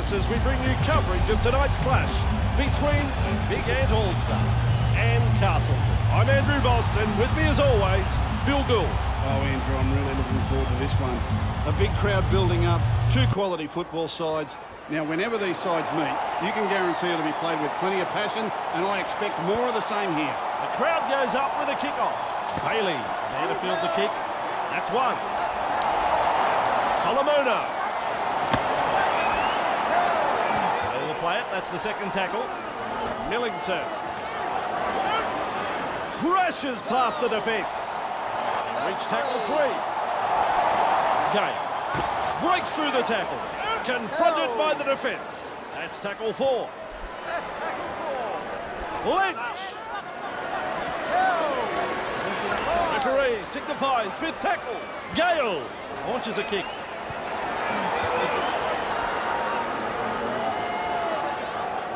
us as we bring you coverage of tonight's clash between Big Ant All-Star and Castleford. I'm Andrew Voss, and with me as always, Phil Gould. Oh, Andrew, I'm really looking forward to this one. A big crowd building up, two quality football sides. Now, whenever these sides meet, you can guarantee it'll be played with plenty of passion, and I expect more of the same here. The crowd goes up with a kick-off. Bailey there to field the kick. That's one. Solomona. Able to play it. That's the second tackle. Millington. Crashes past the defence. Reach tackle 3. Gale. Breaks through the tackle. Confronted by the defence. That's tackle 4. Lynch. Referee signifies 5th tackle. Gale launches a kick.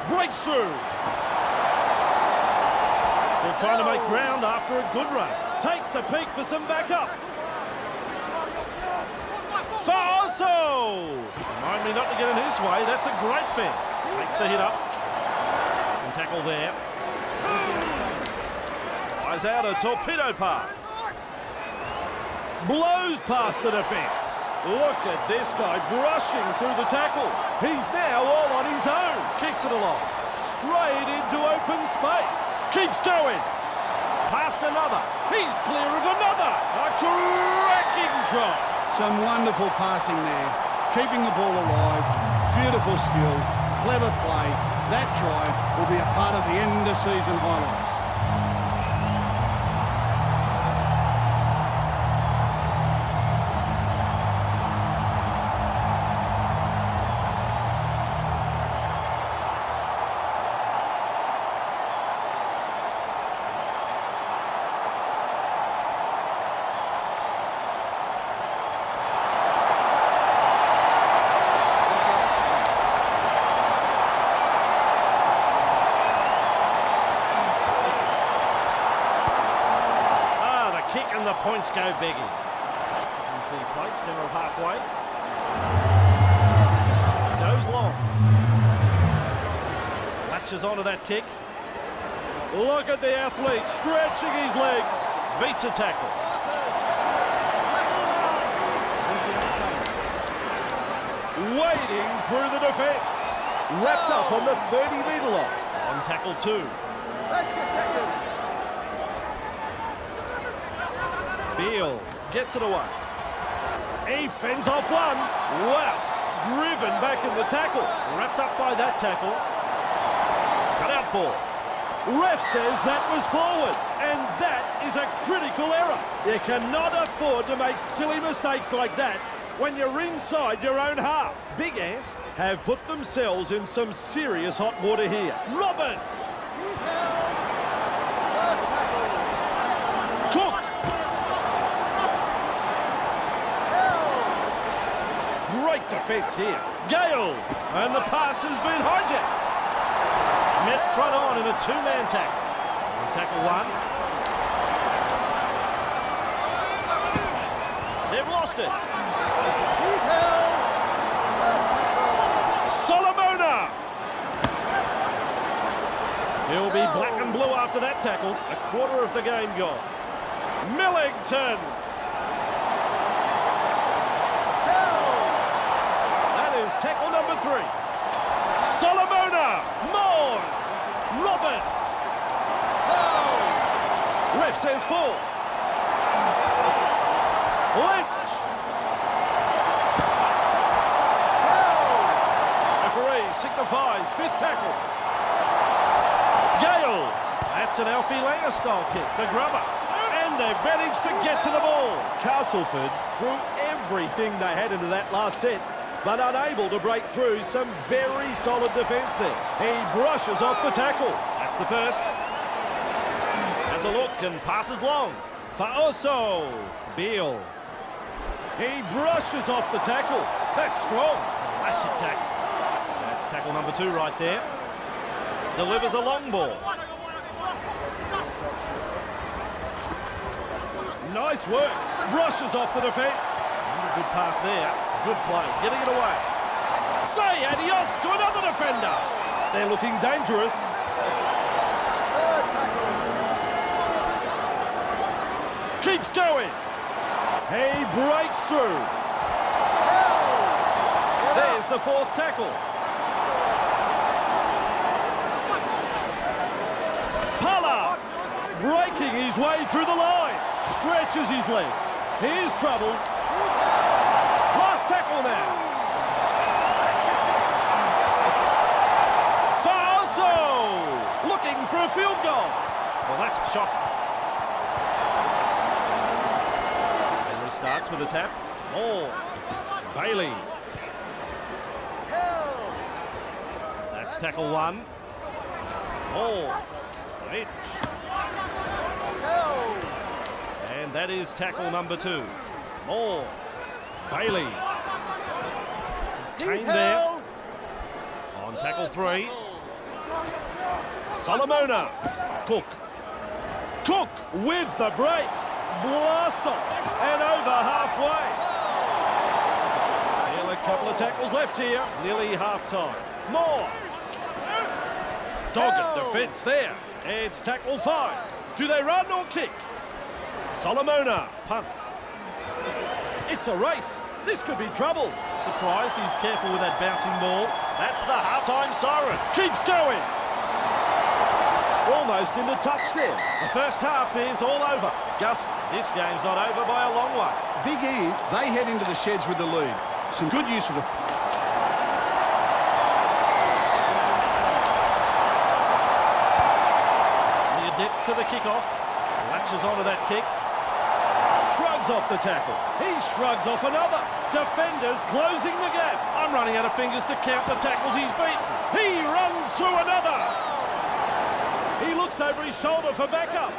Breaks through. They're trying to make ground after a good run. Takes a peek for some backup. Faoso! Remind me not to get in his way. That's a great fin. Makes the hit up. And tackle there. Flies out a torpedo pass. Blows past the defence. Look at this guy brushing through the tackle. He's now all on his own. Kicks it along. Straight into open space. Keeps going. Past another. He's clear of another. A cracking try. Some wonderful passing there. Keeping the ball alive. Beautiful skill. Clever play. That try will be a part of the end-of-season highlights. The points go begging. Into place, centre of halfway. Goes long. Latches onto that kick. Look at the athlete stretching his legs. Beats a tackle. Wading through the defence. Wrapped up on the 30-metre line. On tackle 2. That's your second. Beale gets it away. He fends off one. Wow. Driven back in the tackle. Wrapped up by that tackle. Cut out ball. Ref says that was forward. And that is a critical error. You cannot afford to make silly mistakes like that when you're inside your own half. Big Ant have put themselves in some serious hot water here. Roberts. Cook. Great defence here. Gale. And the pass has been hijacked. Met front on in a two-man tackle. On tackle 1. They've lost it. He's held. Solomona. He'll be black and blue after that tackle. A quarter of the game gone. Millington. Tackle number 3. Solomona. Moore. Roberts. Ref says full. Lynch. Referee signifies 5th tackle. Gale. That's an Alfie Langer style kick. The grubber. And they've managed to get to the ball. Castleford threw everything they had into that last set, but unable to break through some very solid defence there. He brushes off the tackle. That's the first. Has a look and passes long. Faoso. Beale. He brushes off the tackle. That's strong. Classic tackle. That's tackle number 2 right there. Delivers a long ball. Nice work. Brushes off the defence. Good pass there. Good play. Getting it away. Say adios to another defender. They're looking dangerous. Third tackle. Keeps going. He breaks through. There's the fourth tackle. Pala breaking his way through the line. Stretches his legs. Here's trouble. Last tackle now. Faso looking for a field goal. Well, that's a shot. And restarts with a tap. Oh, Bailey. Held. That's tackle one. Oh, Lynch. Held. And that is tackle number two. More. Bailey. He's Contained there. held. On tackle three. Solomona. Cook. Cook with the break. Blast off. And over halfway. Still a couple of tackles left here. Nearly half-time. More. Dogged defence there. It's tackle five. Do they run or kick? Solomona punts. It's a race. This could be trouble. Surprised he's careful with that bouncing ball. That's the half-time siren. Keeps going. Almost into touch there. The first half is all over. Gus, this game's not over by a long way. Big Ant, they head into the sheds with the lead. Some good use of the... Near depth to the kick-off. Latches onto that kick. Shrugs off the tackle. He shrugs off another. Defenders closing the gap. I'm running out of fingers to count the tackles he's beaten. He runs through another. He looks over his shoulder for backup.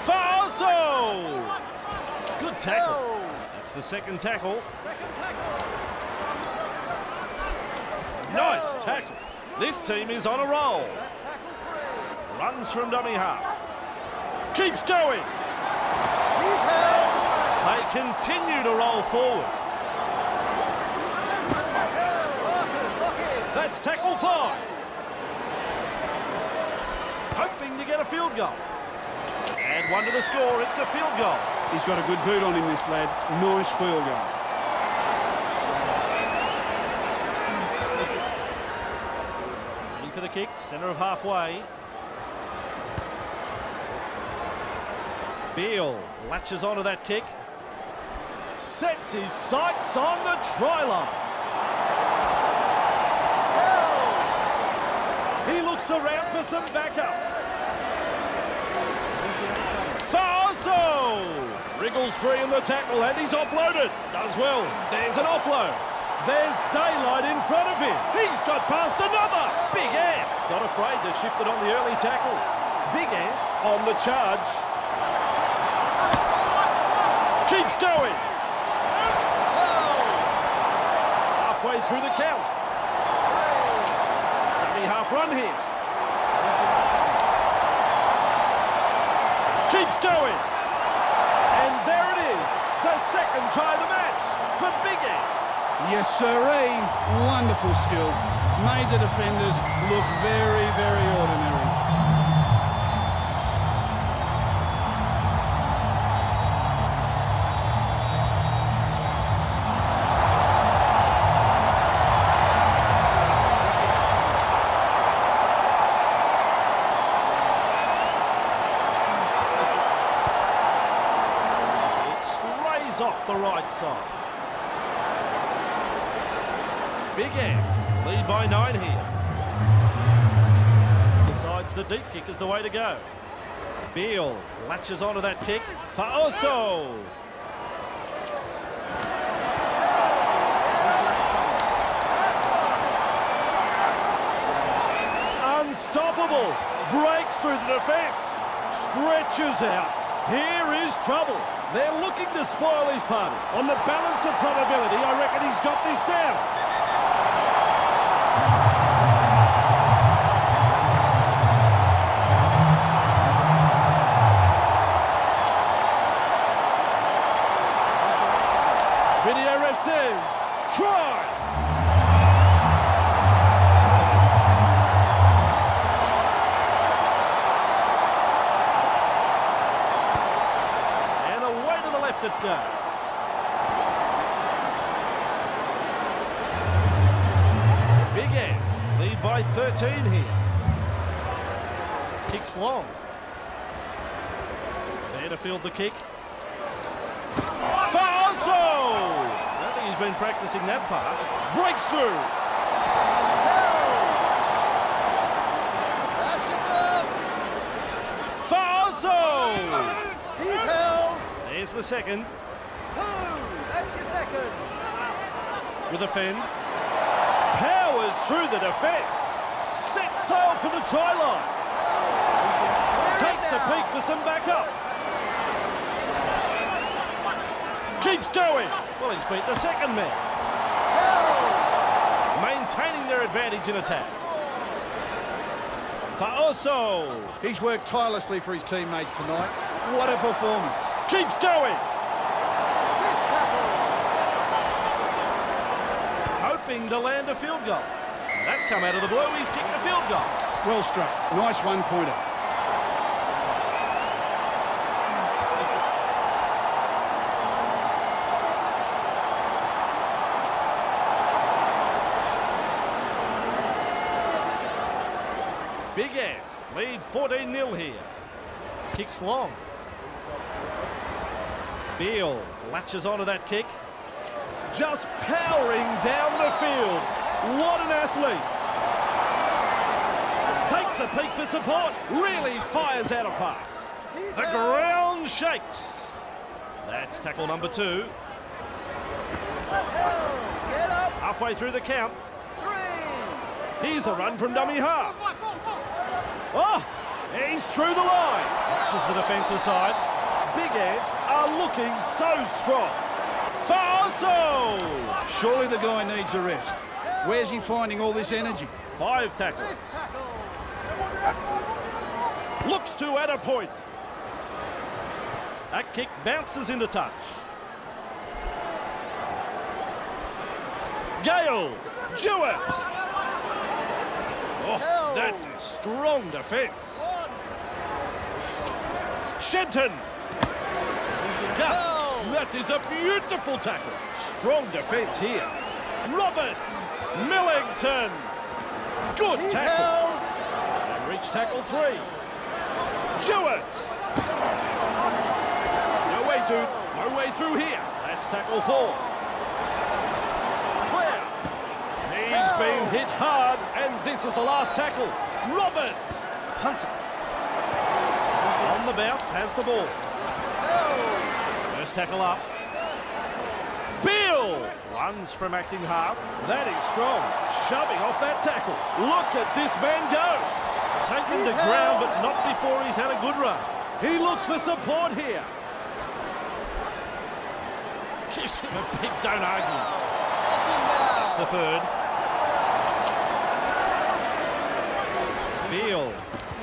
Faso! Good tackle. Held. That's the second tackle. Second tackle. Nice tackle. This team is on a roll. That's tackle three. Runs from dummy half. Keeps going. He's held. They continue to roll forward. Marcus, lock in. That's tackle five. Hoping to get a field goal. And one to the score. It's a field goal. He's got a good boot on him, this lad. Nice field goal. Into the kick, centre of halfway. Beale latches onto that kick. Sets his sights on the try line. He looks around for some backup. Faso wriggles free in the tackle and he's offloaded. Does well. There's an offload. There's daylight in front of him. He's got past another. Big Ant. Not afraid to shift it on the early tackle. Big Ant on the charge. Keeps going. Halfway through the count. Dummy half run here. Keeps going. And there it is. The second try of the match for Big Ant. Yes, sirree. Wonderful skill. Made the defenders look very, very ordinary. It strays off the right side. Big Ant, lead by 9 here. Decides the deep kick is the way to go. Beale latches onto that kick. Faoso! Unstoppable! Breaks through the defence. Stretches out. Here is trouble. They're looking to spoil his party. On the balance of probability, I reckon he's got this down. Video ref says, 13 here. Kicks long. There to field the kick. Faso! I don't think he's been practicing that pass. Breaks through. Faso! He's held. There's the second. 2. That's your second. With a fend. Powers through the defence. Sets sail for the try line. Takes a peek for some backup. Keeps going. Well, he's beat the second man. Maintaining their advantage in attack. Faoso. He's worked tirelessly for his teammates tonight. What a performance. Keeps going. Quick tackle. Hoping to land a field goal. That come out of the blue. He's kicked a field goal. Well struck. Nice one-pointer. Big Ant lead 14-0 here. Kicks long. Beale latches onto that kick. Just powering down the field. What an athlete. Takes a peek for support. Really fires out a pass. The ground shakes. That's tackle number 2. Get up. Halfway through the count. 3. Here's a run from dummy half. Oh, he's through the line. Touches the defensive side. Big Ant are looking so strong. Faso! Surely the guy needs a rest. Where's he finding all this energy? 5 tackles. Quick tackle. Looks to add a point. That kick bounces into touch. Gale, Jewett. Oh, that strong defence. 1. Shenton. Gus, that is a beautiful tackle. Strong defence here. Roberts, Millington. Good He's tackle. held. And reach tackle 3. Jewett. No way, dude. No way through here. That's tackle 4. Claire. He's been hit hard, and this is the last tackle. Roberts. Punts it. On the bounce, has the ball. First tackle up. Beale runs from acting half. That is strong. Shoving off that tackle. Look at this man go. Taken to ground, but not before he's had a good run. He looks for support here. Gives him a big don't argue. That's the third. Beale.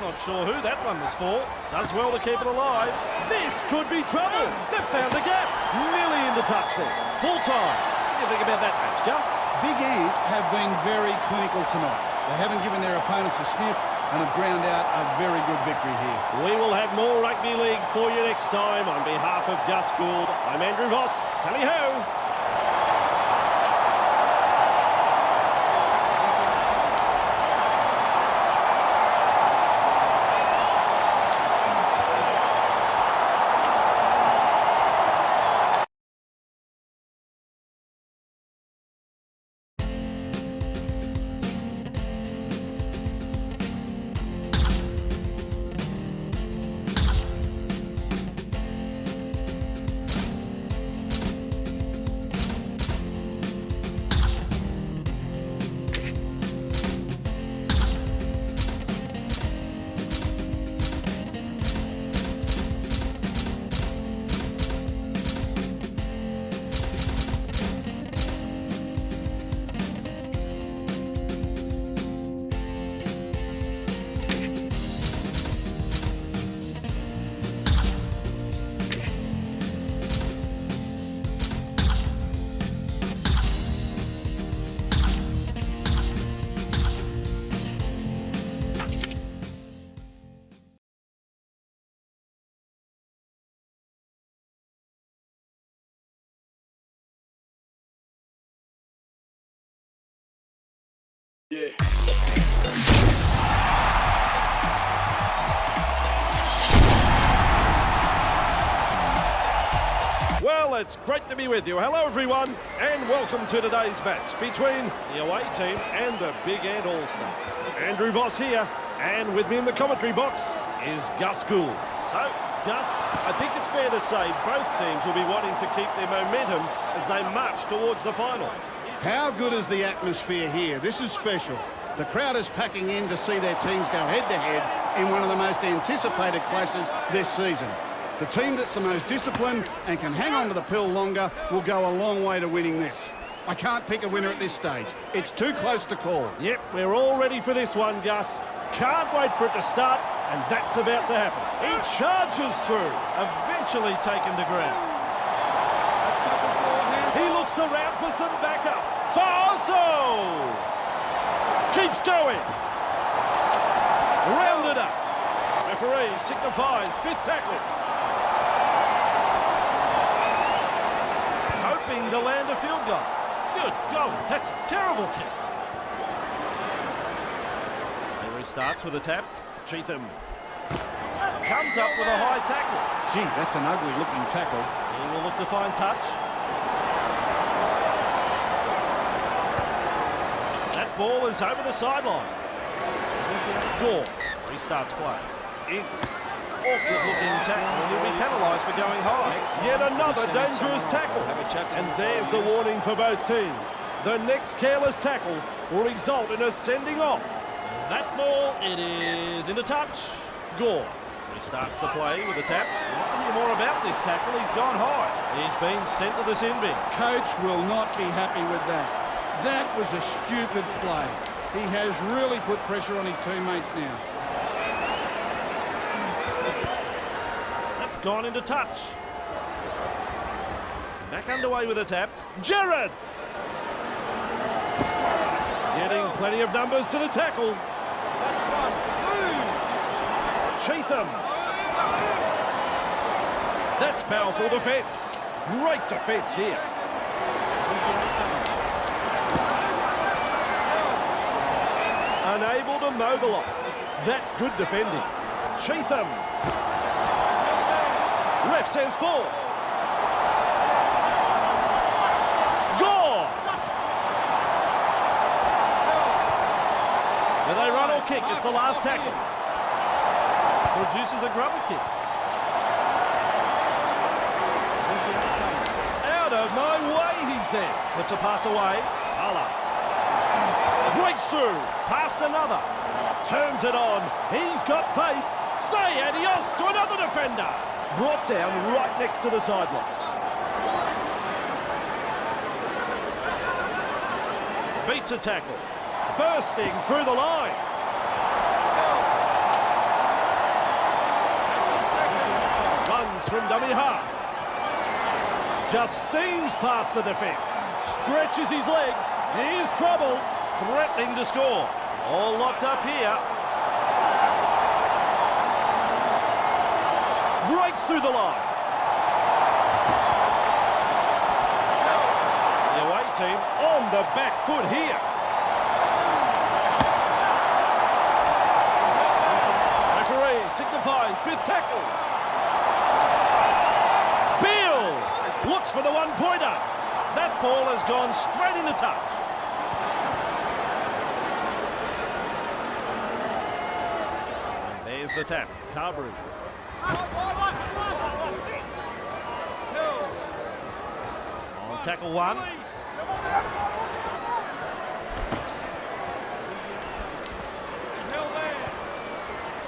Not sure who that one was for. Does well to keep it alive. This could be trouble. They've found the gap. Nearly in the touch there. Full time. What do you think about that match, Gus? Big Ant have been very clinical tonight. They haven't given their opponents a sniff and have ground out a very good victory here. We will have more rugby league for you next time. On behalf of Gus Gould, I'm Andrew Voss. Tally-ho! Yeah. It's great to be with you. Hello, everyone, and welcome to today's match between the away team and the Big Ant All-Star. Andrew Voss here, and with me in the commentary box is Gus Gould. So, Gus, I think it's fair to say both teams will be wanting to keep their momentum as they march towards the finals. How good is the atmosphere here? This is special. The crowd is packing in to see their teams go head-to-head in one of the most anticipated clashes this season. The team that's the most disciplined and can hang on to the pill longer will go a long way to winning this. I can't pick a winner at this stage. It's too close to call. Yep, we're all ready for this one, Gus. Can't wait for it to start, and that's about to happen. He charges through, eventually taken to ground. He looks around for some backup. Farso! Keeps going. Rounded up. Referee signifies fifth tackle. Hoping to land a field goal. Good goal. That's a terrible kick. He restarts with a tap. Xiii comes up with a high tackle. Gee, that's an ugly looking tackle. He will look to find touch. That ball is over the sideline. Gore restarts play. It's awkward looking tackle. He'll be penalised for going high. Yet another dangerous tackle. And there's the warning for both teams. The next careless tackle will result in a sending off. That ball, it is into touch. Gore restarts the play with a tap. Not to hear more about this tackle. He's gone high. He's been sent to the sin bin. Coach will not be happy with that. That was a stupid play. He has really put pressure on his teammates now. That's gone into touch. Back underway with a tap. Jared! Getting plenty of numbers to the tackle. That's one. Xiii. That's powerful defence. Great defence here. Unable to mobilise. That's good defending. Xiii. Ref says four. Gore! Do they run or kick? It's the last tackle. Produces a grubber kick. Out of my way, he said. Flips a pass away. Allah. Breaks through. Past another. Turns it on. He's got pace. Say adios to another defender. Brought down right next to the sideline. Beats a tackle. Bursting through the line. Runs from dummy half. Just steams past the defence. Stretches his legs. Here's trouble. Threatening to score. All locked up here. Breaks through the line. The away team on the back foot here. Referee signifies fifth tackle. Beal looks for the one-pointer. That ball has gone straight into touch. And there's the tap. Carberry. On tackle one.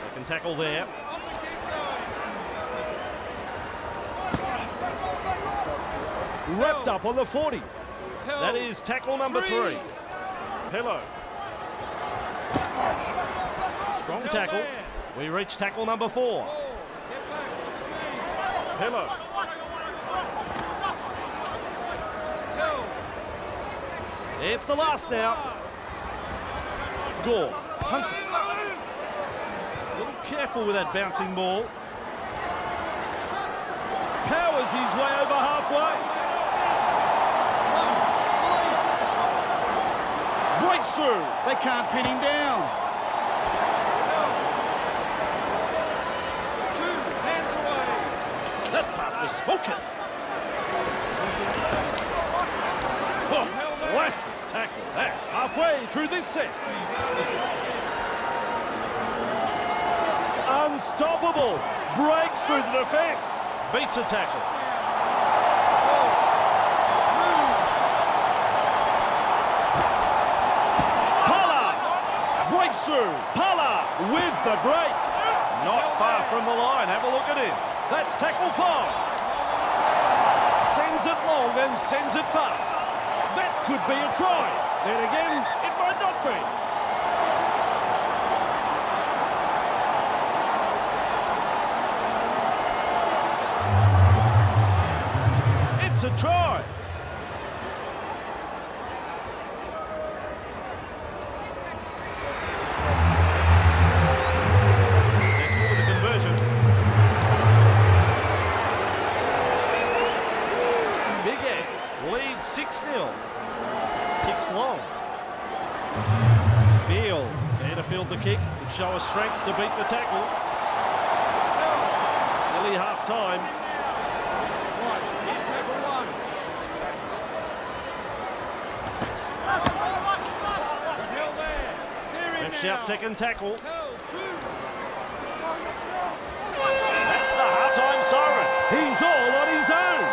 Second tackle there. Wrapped up on the 40. That is tackle number 3. Hello. Strong tackle. We reach tackle number 4. Hello. It's the last now. Gore punts it. A little careful with that bouncing ball. Powers his way over halfway. Breaks through. They can't pin him down. Hands away. That pass was spoken. Classic tackle that. Halfway through this set. Unstoppable. Breaks through the defence. Beats a tackle. Breaks through. Pala with the break. Not far from the line. Have a look at him. That's tackle 5. Sends it long and sends it fast. That could be a try. Then again, it might not be. It's a try. Lead 6-0. Kicks long. Beale there to field the kick. Would show a strength to beat the tackle. Nearly half time. He's tackle 1. He's held there. Clear him Left now. shout second tackle. Held 2. That's the half-time siren. He's all on his own.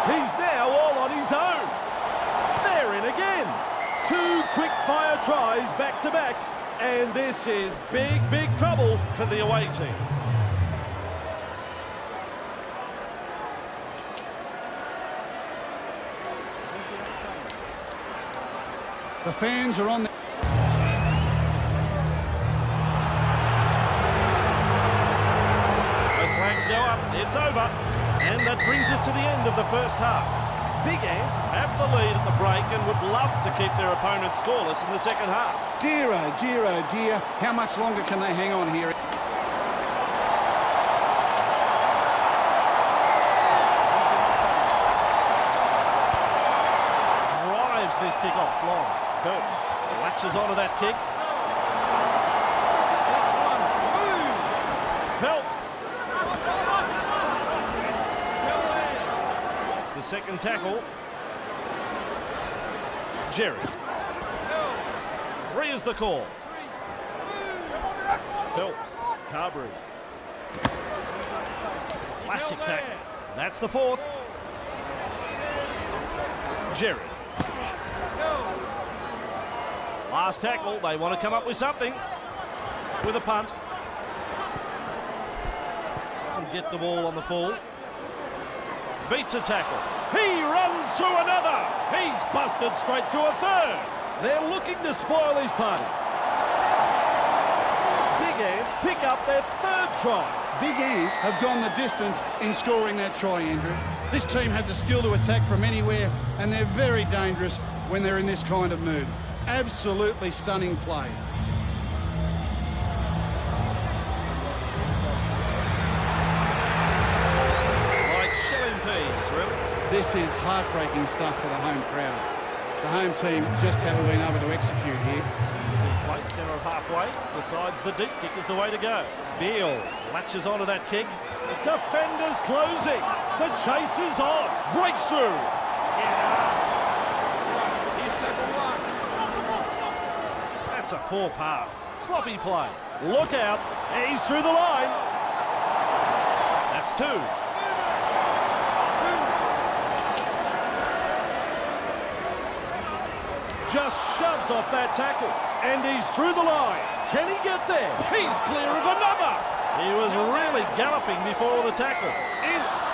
He's now all on his own. They're in again. 2 quick-fire tries back-to-back. And this is big, big trouble for the away team. The fans are on the... Both flags go up. It's over. And that brings us to the end of the first half. Big Ant have the lead at the break and would love to keep their opponent scoreless in the second half. Dear, oh dear, oh dear. How much longer can they hang on here? Drives this kick off long. Curtis latches onto that kick. Phelps. The second tackle. Jerry. 3 is the call. Phelps. Carberry. Classic tackle. That's the 4th. Jerry. Last tackle. They want to come up with something. With a punt. Doesn't get the ball on the full. Beats a tackle. He runs through another. He's busted straight through a third. They're looking to spoil his party. Big Ant pick up their 3rd try. Big Ant have gone the distance in scoring that try, Andrew. This team have the skill to attack from anywhere, and they're very dangerous when they're in this kind of mood. Absolutely stunning play. This is heartbreaking stuff for the home crowd. The home team just haven't been able to execute here. Place centre of halfway, decides the deep kick is the way to go. Beale latches onto that kick. Defenders closing. The chase is on. Breaks through. He's tackle 1. That's a poor pass. Sloppy play. Look out. He's through the line. That's 2. Just shoves off that tackle. And he's through the line. Can he get there? He's clear of another. He was really galloping before the tackle. Ince.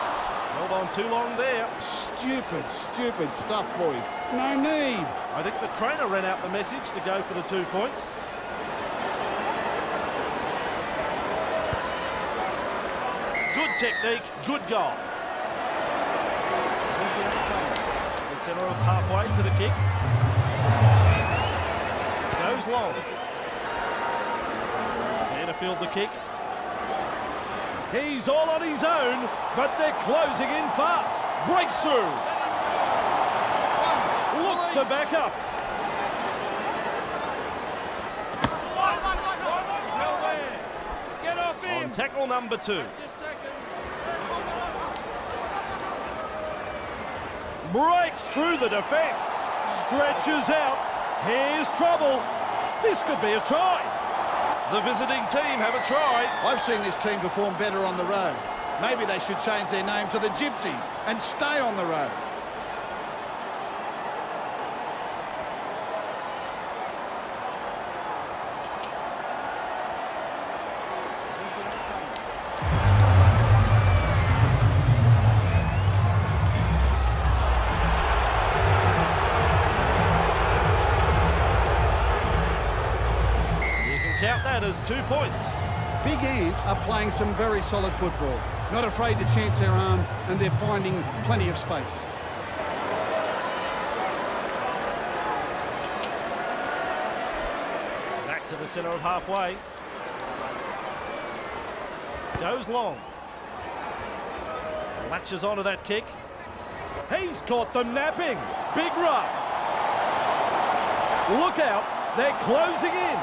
Held on too long there. Stupid, stupid stuff, boys. No need. I think the trainer ran out the message to go for the 2 points. Good technique, good goal. The centre of halfway for the kick. Goes long. There to field the kick. He's all on his own, but they're closing in fast. Breaks through. Looks to back up. He's held there. Get off him. On tackle number 2. That's your second. breaks through the defence, stretches out. Here's trouble. This could be a try. The visiting team have a try. I've seen this team perform better on the road. Maybe they should change their name to the Gypsies and stay on the road. Count that as 2 points. Big Ant are playing some very solid football. Not afraid to chance their arm, and they're finding plenty of space. Back to the centre of halfway. Goes long. Latches onto that kick. He's caught them napping. Big run. Look out. They're closing in.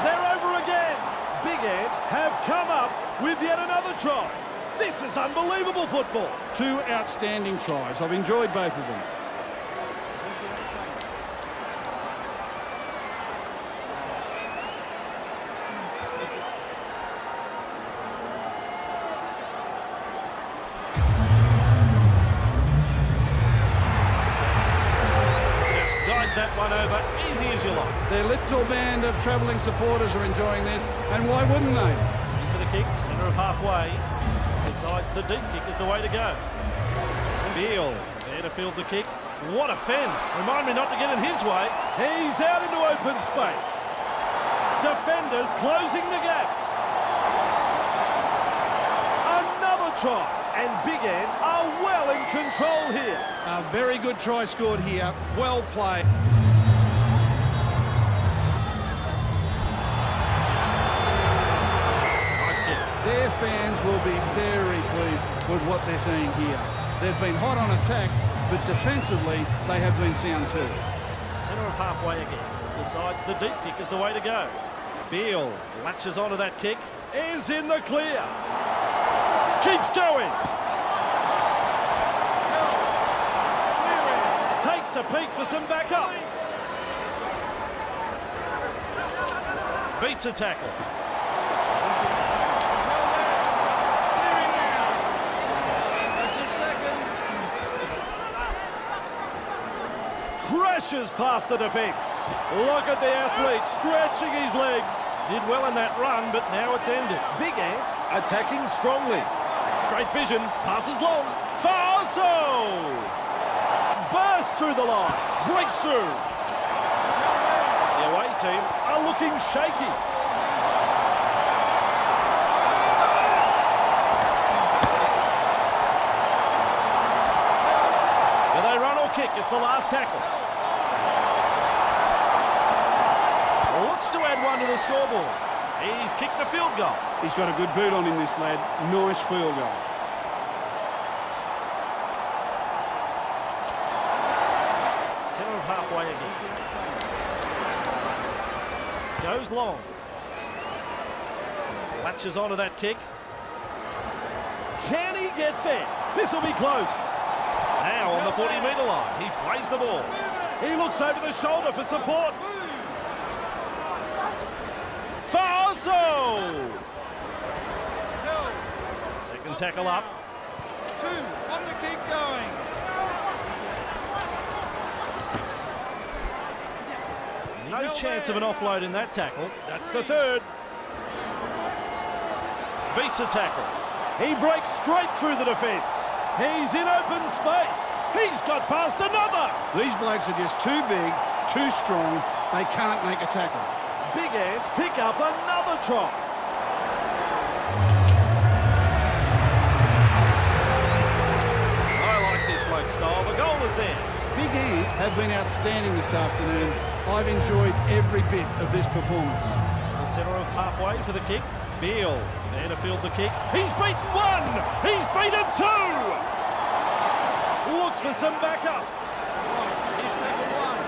They're over again. Big Ant have come up with yet another try. This is unbelievable football. 2 outstanding tries. I've enjoyed both of them. That one over, easy as you like. Their little band of travelling supporters are enjoying this, and why wouldn't they? Into the kick, centre of halfway. Decides the deep kick is the way to go. Beale, there to field the kick. What a fend. Remind me not to get in his way. He's out into open space. Defenders closing the gap. Another try, and Big Ant are well in control here. A very good try scored here. Well played. Nice kick. Their fans will be very pleased with what they're seeing here. They've been hot on attack, but defensively, they have been sound too. Centre of halfway again. Decides the deep kick is the way to go. Beale latches onto that kick. Is in the clear. Keeps going. Takes a peek for some backup. Beats a tackle. That's your second. Crashes past the defence. Look at the athlete stretching his legs. Did well in that run, but now it's ended. Big Ant attacking strongly. Great vision. Passes long. Farso! Bursts through the line. Breaks through. The away team are looking shaky. Do they run or kick? It's the last tackle. Looks to add one to the scoreboard. He's kicked a field goal. He's got a good boot on him, this lad. Nice field goal. Centre of halfway again. Goes long. Latches onto that kick. Can he get there? This will be close. Now on the 40-metre line, he plays the ball. He looks over the shoulder for support. Farso! Second tackle up. 2 on to keep going. No chance of an offload in that tackle. That's the third. Beats a tackle. He breaks straight through the defence. He's in open space. He's got past another. These blokes are just too big, too strong. They can't make a tackle. Big Ant pick up another try. I like this bloke style. The goal is there. Big Ant have been outstanding this afternoon. I've enjoyed every bit of this performance. The centre of halfway for the kick. Beale there to field the kick. He's beaten one. He's beaten two. Looks for some backup. He's taken one.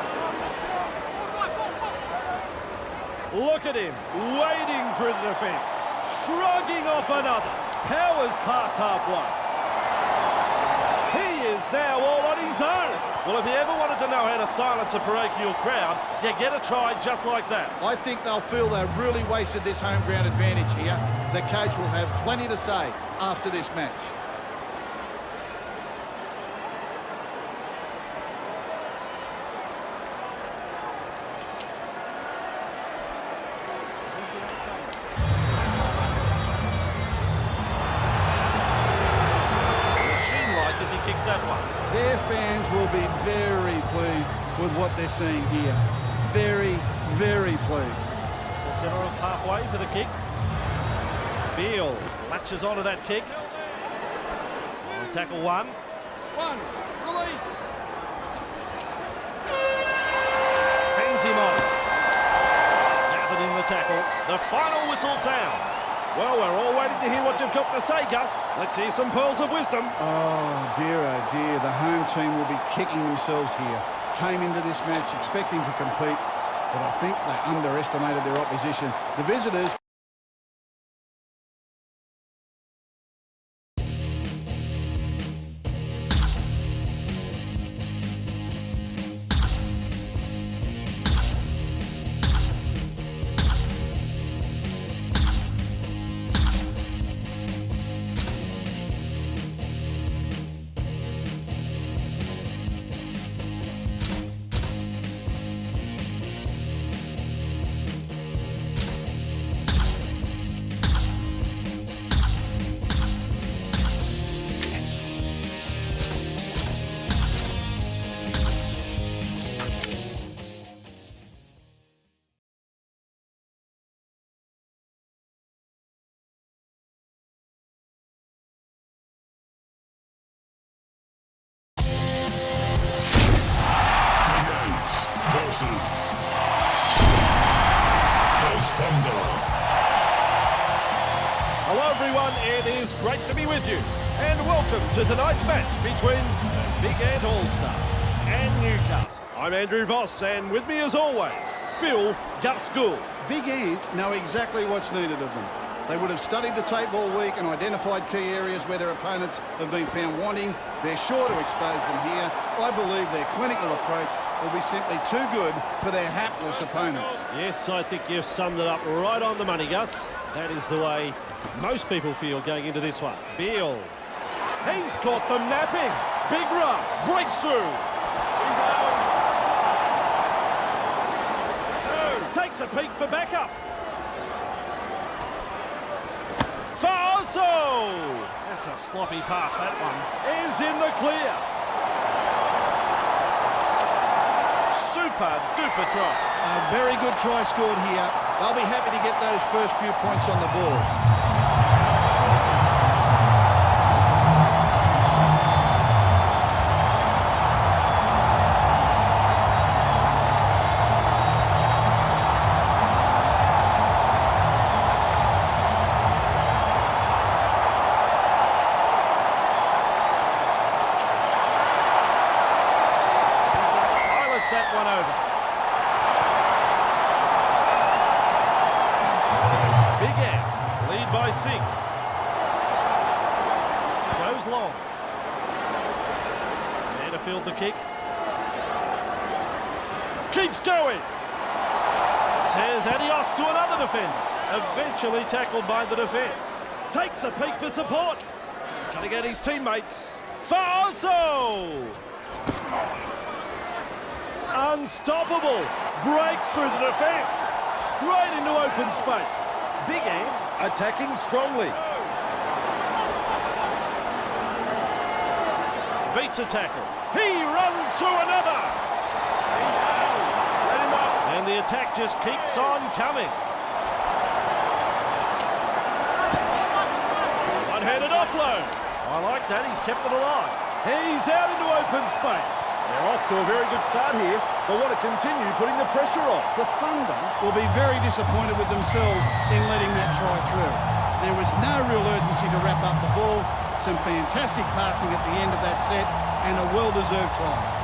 Look at him, wading through the defence, shrugging off another, powers past halfway. He's now all on his own. Well, if you ever wanted to know how to silence a parochial crowd, you get a try just like that. I think they'll feel they've really wasted this home ground advantage here. The coach will have plenty to say after this match. Their fans will be very pleased with what they're seeing here. Very, very pleased. The centre of halfway for the kick. Beale latches onto that kick. On tackle one. Release. Fends him off. Gathered in the tackle. The final whistle sounds. Well, we're all waiting to hear what you've got to say, Gus. Let's hear some pearls of wisdom. Oh dear, the home team will be kicking themselves here. Came into this match expecting to compete, but I think they underestimated their opposition. The visitors... Versus Thunder. Hello everyone, it is great to be with you. And welcome to tonight's match between the Big Ant All-Stars and Newcastle. I'm Andrew Voss, and with me as always, Phil Gus Gould. Big Ant know exactly what's needed of them. They would have studied the tape all week and identified key areas where their opponents have been found wanting. They're sure to expose them here. I believe their clinical approach will be simply too good for their hapless opponents. Yes, I think you've summed it up right on the money, Gus. That is the way most people feel going into this one. Beale. He's caught them napping. Big run. Breaks through. Takes a peek for backup. Faso! That's a sloppy pass, that one. Is in the clear. Super duper try. A very good try scored here. They'll be happy to get those first few points on the board. That one over. Big Ant lead by 6. Goes long. There to field the kick. Keeps going. Says adios to another defender. Eventually tackled by the defence. Takes a peek for support. Cutting at his teammates. Faso! Unstoppable. Breaks through the defence. Straight into open space. Big Ant attacking strongly. Beats a tackle. He runs through another. And the attack just keeps on coming. One-handed offload. I like that. He's kept it alive. He's out into open space. They're off to a very good start here. They want to continue putting the pressure on. The Thunder will be very disappointed with themselves in letting that try through. There was no real urgency to wrap up the ball. Some fantastic passing at the end of that set and a well-deserved try.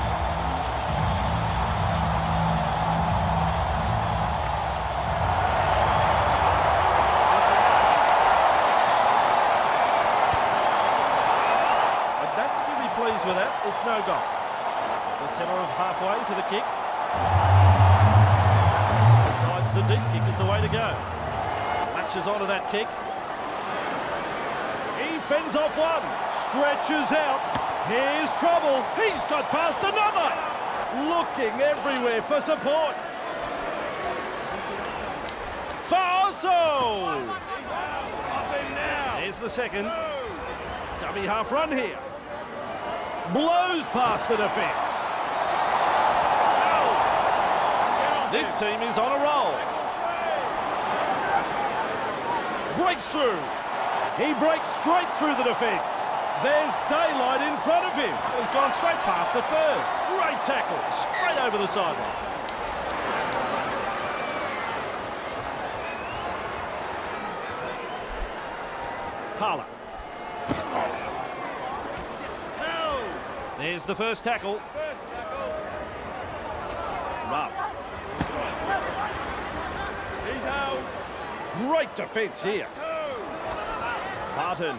With that, it's no goal. The centre of halfway for the kick. Decides the deep kick is the way to go. Latches onto that kick. He fends off one. Stretches out. Here's trouble. He's got past another. Looking everywhere for support. Faso! There's the second. Dummy half run here. Blows past the defence. This team is on a roll. Breaks through. He breaks straight through the defence. There's daylight in front of him. He's gone straight past the third. Great tackle. Straight over the sideline. Harlow. There's the first tackle. Rough. He's out. Great defence here. Barton.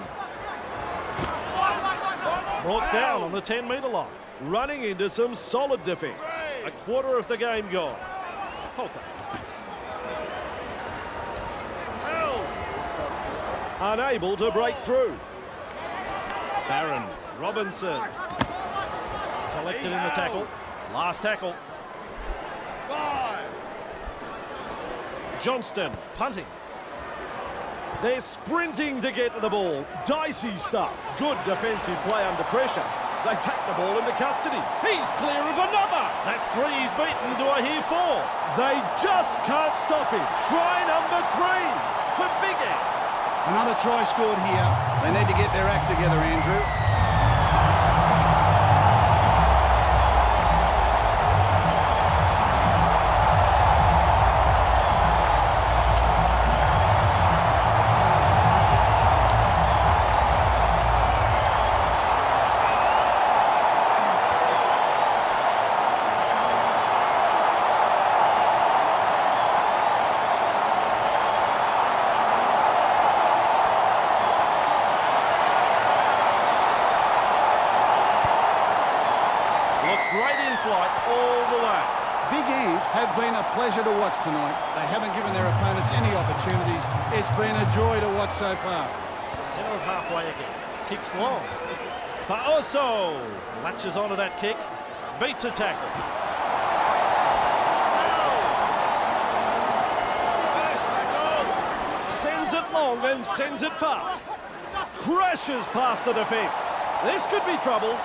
Brought down on the 10-metre line. Running into some solid defence. A quarter of the game gone. Holker. Unable to break through. Barron. Robinson. Collected in the tackle. Last tackle. Johnston punting. They're sprinting to get to the ball. Dicey stuff. Good defensive play under pressure. They take the ball into custody. He's clear of another. That's three he's beaten. Do I hear four? They just can't stop him. Try number 3 for Big Ed. Another try scored here. They need to get their act together, Andrew. Pleasure to watch tonight. They haven't given their opponents any opportunities. It's been a joy to watch so far. Centre of halfway again. Kicks long. Faoso latches onto that kick. Beats a tackle. Sends it long and sends it fast. Crashes past the defence. This could be trouble.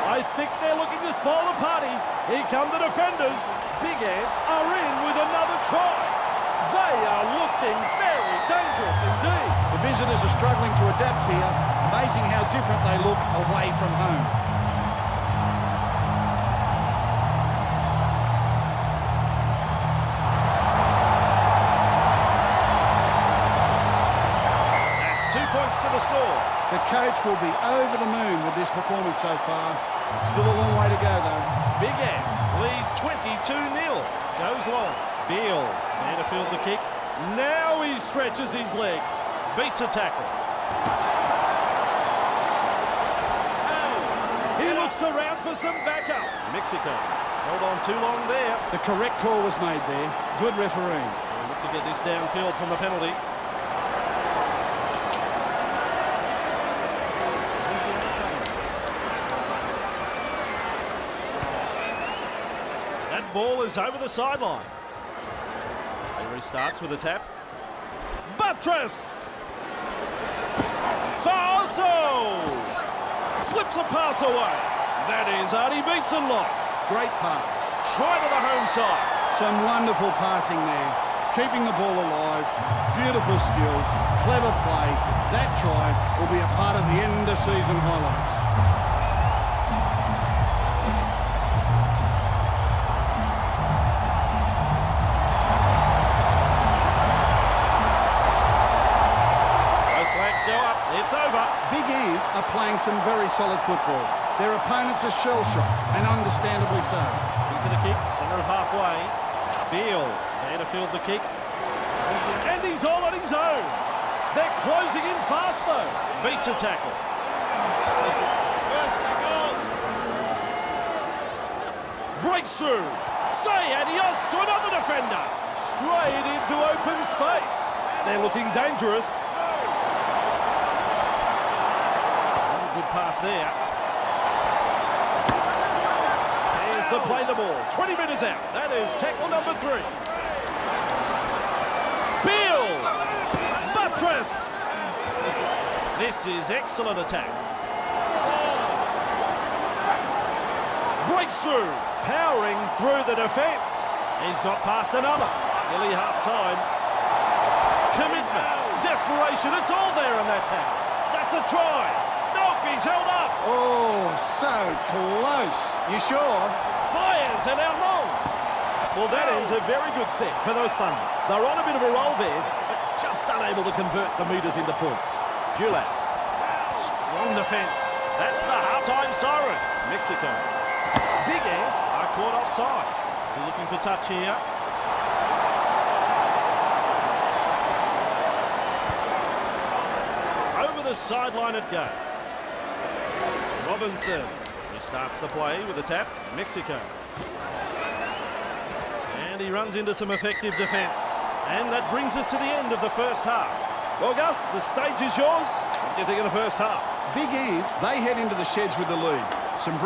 I think they're looking to spoil the party. Here come the defenders. Big Ants are in with another try. They are looking very dangerous indeed. The visitors are struggling to adapt here. Amazing how different they look away from home. That's 2 points to the score. The coach will be over the moon with this performance so far. Still a long way to go though. Big Ant lead 22-0. Goes long. Beale there to field the kick. Now he stretches his legs. Beats a tackle. He looks around for some backup. Mexico held on too long there. The correct call was made there. Good refereeing. They'll look to get this downfield from the penalty. Ball is over the sideline. He restarts with a tap. Buttress! Faso! Slips a pass away. That is Artie Beatson-Lock. Great pass. Try to the home side. Some wonderful passing there. Keeping the ball alive. Beautiful skill. Clever play. That try will be a part of the end of season highlights. It's over. Big Ant are playing some very solid football. Their opponents are shell-shocked, and understandably so. Into the kick, centre of halfway. Beale there to field the kick. And he's all on his own. They're closing in fast though. Beats a tackle. Breaks through. Say adios to another defender. Straight into open space. They're looking dangerous. Good pass there. There's the play the ball. 20 metres out. That is tackle number 3. Beal. Buttress. This is excellent attack. Breaks through. Powering through the defence. He's got past another. Nearly half-time. Commitment. Desperation. It's all there in that tackle. That's a try. Nope, he's held up. Oh, so close. You sure? Fires and out long. Well, that ends a very good set for the Thunder. They're on a bit of a roll there, but just unable to convert the metres into points. Fulas. Strong defence. That's the half-time siren. Mexico. Big Ant are caught offside. They're looking for touch here. Over the sideline it goes. Robinson, who starts the play with a tap. Mexico. And he runs into some effective defence. And that brings us to the end of the first half. Well, Gus, the stage is yours. What do you think of the first half? Big Ant, they head into the sheds with the lead. Some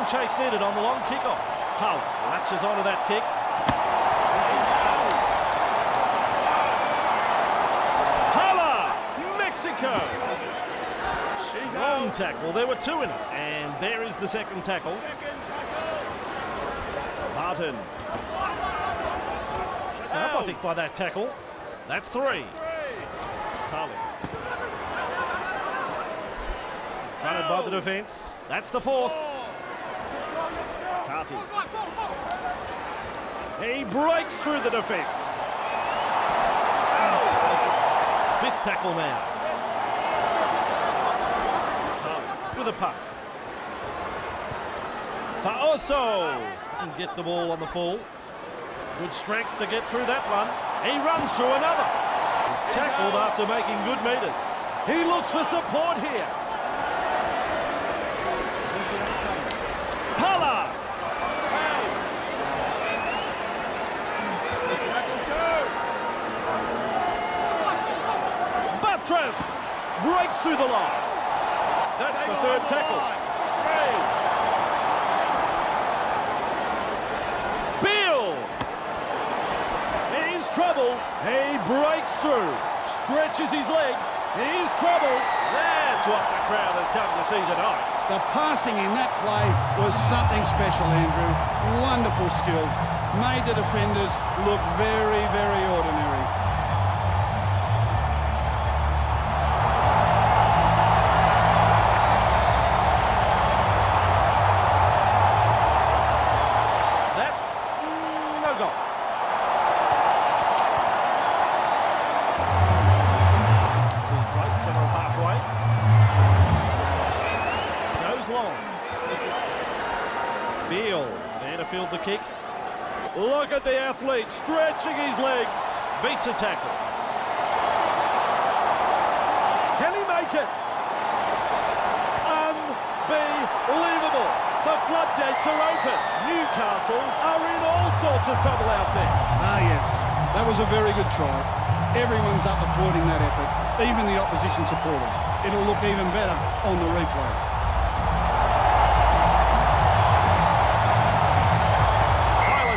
Chase needed on the long kickoff. Hull latches onto that kick. Huller! Mexico! Strong tackle. There were 2 in it. And there is the second tackle. Martin. Shaken up, I think, by that tackle. That's 3. Tully. Fronted by the defence. That's the 4th. He breaks through the defence. 5th tackle now. With a punt. Faoso doesn't get the ball on the full. Good strength to get through that one. He runs through another. He's tackled after making good metres. He looks for support here. Hala! Buttress breaks through the line. That's the 3rd tackle. Beal! He's trouble. He breaks through. Stretches his legs. He's trouble. That's what the crowd has come to see tonight. The passing in that play was something special, Andrew. Wonderful skill. Made the defenders look very, very ordinary. That's no goal. Place centre halfway. Long. Beal there to field the kick. Look at the athlete stretching his legs. Beats a tackle. Can he make it? Unbelievable. The floodgates are open. Newcastle are in all sorts of trouble out there. Ah, yes. That was a very good try. Everyone's up applauding that effort, even the opposition supporters. It'll look even better on the replay.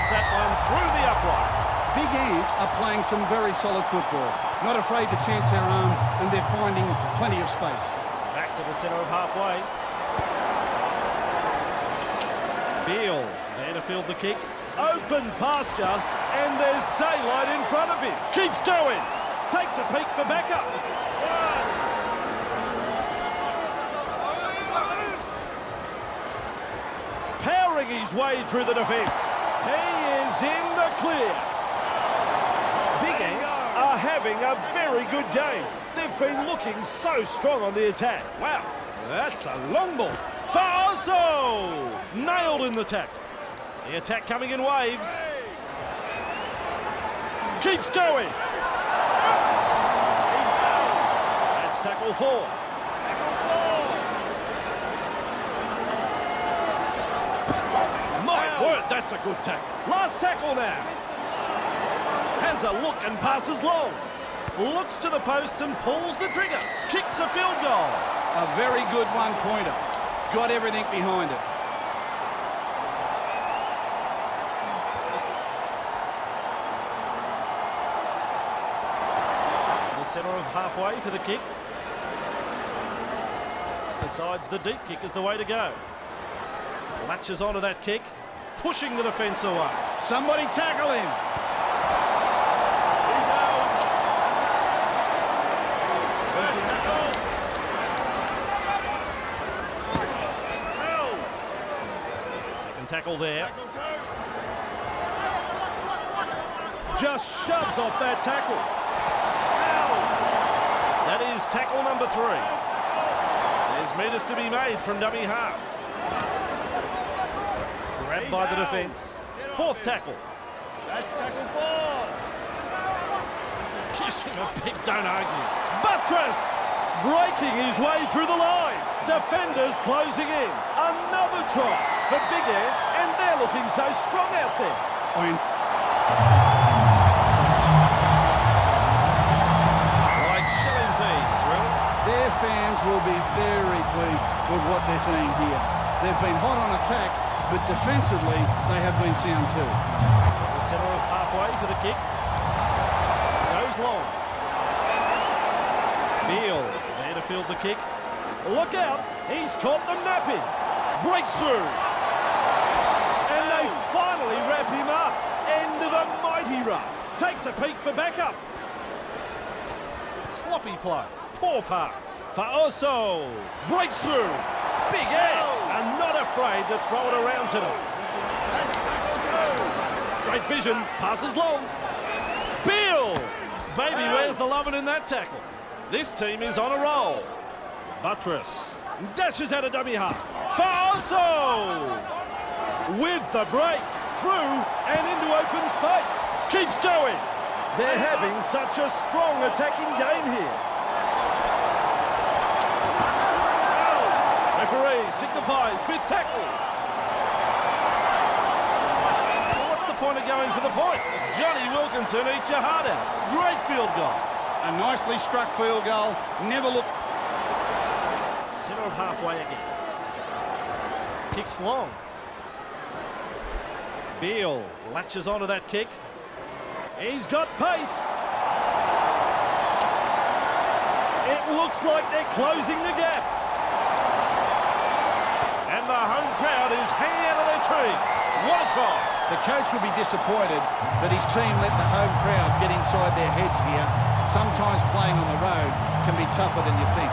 That one through the uprights. Big Ant are playing some very solid football. Not afraid to chance their arm, and they're finding plenty of space. Back to the centre of halfway. Beal there to field the kick. Open pasture, and there's daylight in front of him. Keeps going. Takes a peek for backup. Powering his way through the defence. He is in the clear. Big Ant are having a very good game. They've been looking so strong on the attack. Wow, that's a long ball. Faoso! Nailed in the tackle. The attack coming in waves. Keeps going. That's tackle 4. That's a good tackle. Last tackle now. Has a look and passes long. Looks to the post and pulls the trigger. Kicks a field goal. A very good one-pointer. Got everything behind it. The centre of halfway for the kick. Decides the deep kick is the way to go. Latches onto that kick, pushing the defence away. Somebody tackle him. Second tackle there. Just shoves off that tackle. That is tackle number 3. There's meters to be made from dummy half. Grabbed by the defence. Fourth tackle. That's tackle 4. Gives him a big don't argue. Buttress breaking his way through the line. Defenders closing in. Another try for Big Ant, and they're looking so strong out there. Like shelling peas, really. Their fans will be very pleased with what they're seeing here. They've been hot on attack, but defensively they have been sound too. The centre of halfway for the kick. Goes long. Beal there to field the kick. Look out, he's caught them napping. Breaks through. And they finally wrap him up. End of a mighty run. Takes a peek for backup. Sloppy play. Poor pass. For Oso. Breaks through. Big Ant. And not afraid to throw it around to them. Great vision. Passes long. Beal. Baby, where's the loving in that tackle? This team is on a roll. Buttress dashes out of dummy half. Faso with the break through and into open space. Keeps going. They're having such a strong attacking game here. Referee signifies fifth tackle. Well, what's the point of going for the point? Johnny Wilkinson eats your heart out. Great field goal. A nicely struck field goal. Never looked. Centre of halfway again. Kicks long. Beal latches onto that kick. He's got pace. It looks like they're closing the gap. And the home crowd is hanging out of their trees. What a try. The coach will be disappointed that his team let the home crowd get inside their heads here. Sometimes playing on the road can be tougher than you think.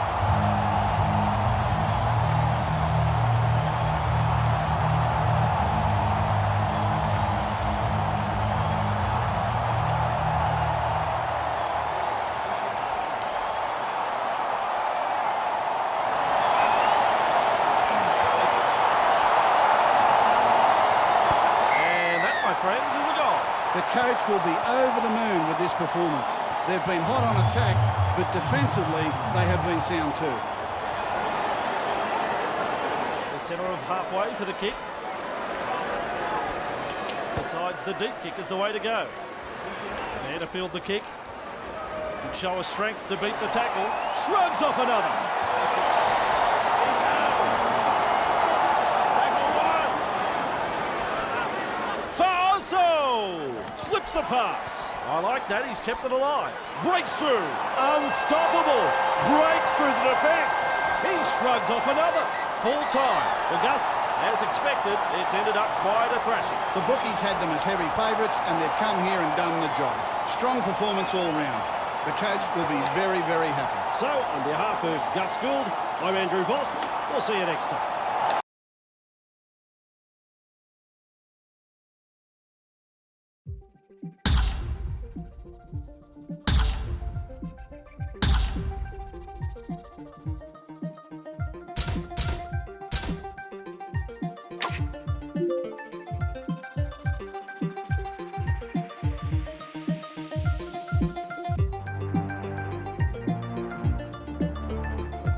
The coach will be over the moon with this performance. They've been hot on attack, but defensively they have been sound too. The centre of halfway for the kick. Decides the deep kick is the way to go. There to field the kick. And show a strength to beat the tackle. Shrugs off another. Slips the pass. I like that. He's kept it alive. Breaks through. Unstoppable. Breaks through the defence. He shrugs off another. Full time. Well, Gus, as expected, it's ended up quite a thrashing. The bookies had them as heavy favourites and they've come here and done the job. Strong performance all round. The coach will be very, very happy. So, on behalf of Gus Gould, I'm Andrew Voss. We'll see you next time.